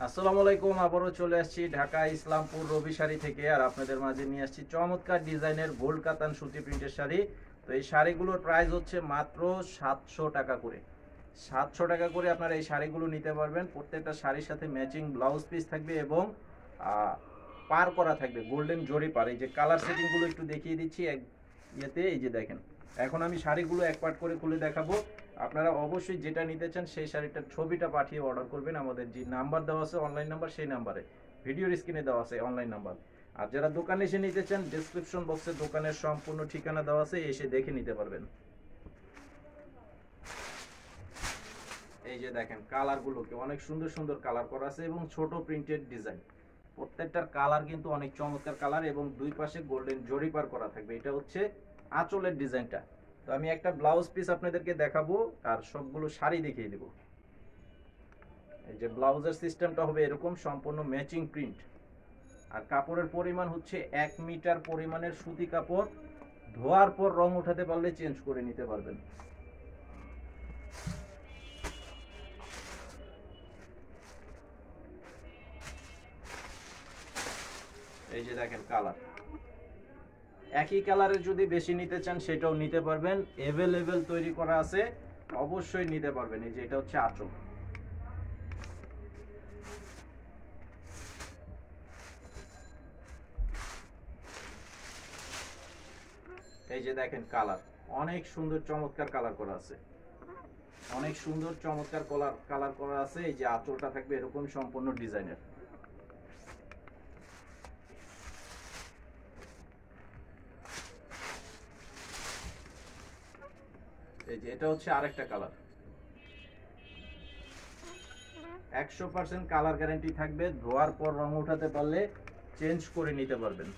আসসালামু আলাইকুম। আবারও চলে আসছি ঢাকা ইসলামপুর রবি শাড়ি থেকে, আর আপনাদের মাঝে নিয়ে আসছি চমৎকার ডিজাইনের গোল্ড কাতান সুতি প্রিন্টের শাড়ি। তো এই শাড়িগুলোর প্রাইস হচ্ছে মাত্র 700 টাকা করে। 700 টাকা করে আপনারা এই শাড়িগুলো নিতে পারবেন। প্রত্যেকটা শাড়ির সাথে ম্যাচিং ব্লাউজ পিস থাকবে এবং পার করা থাকবে গোল্ডেন জরি পার। এই যে কালার সেটিংগুলো একটু দেখিয়ে দিচ্ছি এক ইয়েতে। এই যে দেখেন, এখন আমি শাড়িগুলো এক পার্ট করে খুলে দেখাবো। আপনারা অবশ্যই যেটা নিতে চান সেই শাড়িটার ছবিটা পাঠিয়ে অর্ডার করবেন। আমাদের যে নাম্বার দেওয়া আছে অনলাইন নাম্বার, সেই নাম্বারে ভিডিওর স্ক্রিনে দেওয়া আছে অনলাইন নাম্বার। আর যারা দোকানে এসে নিতে চান, ডেসক্রিপশন বক্সে দোকানের সম্পূর্ণ ঠিকানা দেওয়া আছে, এসে দেখে নিতে পারবেন। এই যে দেখেন কালারগুলোকে অনেক সুন্দর সুন্দর কালার করা আছে এবং ছোট প্রিন্টেড ডিজাইন। প্রত্যেকটার কালার কিন্তু অনেক চমৎকার কালার এবং দুই পাশে গোল্ডেন জরি পার করা থাকবে। এটা হচ্ছে আঁচলের ডিজাইনটা। তো আমি একটা ব্লাউজ পিস আপনাদেরকে দেখাবো আর সবগুলো শাড়ি দেখিয়ে দেবো। এই যে ব্লাউজের সিস্টেমটা হবে এরকম, সম্পূর্ণ ম্যাচিং প্রিন্ট। আর কাপড়ের পরিমাণ হচ্ছে 1 মিটার পরিমাণের সুতি কাপড়। ধোয়ার পর রং উঠাতে পারলে চেঞ্জ করে নিতে পারবেন। এই যে দেখেন কালার, একই কালারের যদি বেশি নিতে চান সেটাও নিতে পারবেন, অ্যাভেলেবেল তৈরি করা আছে, অবশ্যই নিতে পারবেন। এই যে এটা হচ্ছে আঁচল। এই যে দেখেন কালার, অনেক সুন্দর চমৎকার কালার করা আছে, অনেক সুন্দর চমৎকার কালার করা আছে। এই যে আঁচলটা থাকবে এরকম সম্পূর্ণ ডিজাইনের। এই যে এটা হচ্ছে আরেকটা কালার, 100% কালার গ্যারান্টি থাকবে। ধোয়ার পর রং উঠাতে পারলে চেঞ্জ করে নিতে পারবেন।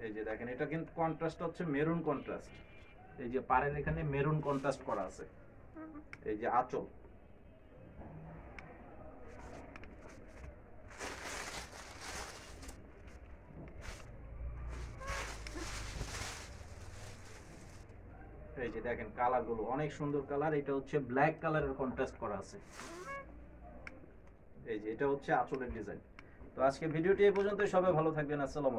এই যে দেখেন, এটা কিন্তু কন্ট্রাস্ট হচ্ছে মেরুন কন্ট্রাস্ট। এই যে পাড়ের এখানে মেরুন কন্ট্রাস্ট করা আছে। এই যে আঁচল, এই যে দেখেন কালার গুলো অনেক সুন্দর কালার। এটা হচ্ছে ব্ল্যাক কালারের কন্ট্রাস্ট করা আছে। এই যে এটা হচ্ছে আঁচলের ডিজাইন। তো আজকে ভিডিওটি এই পর্যন্ত, সবাই ভালো থাকবেন। আসসালাম।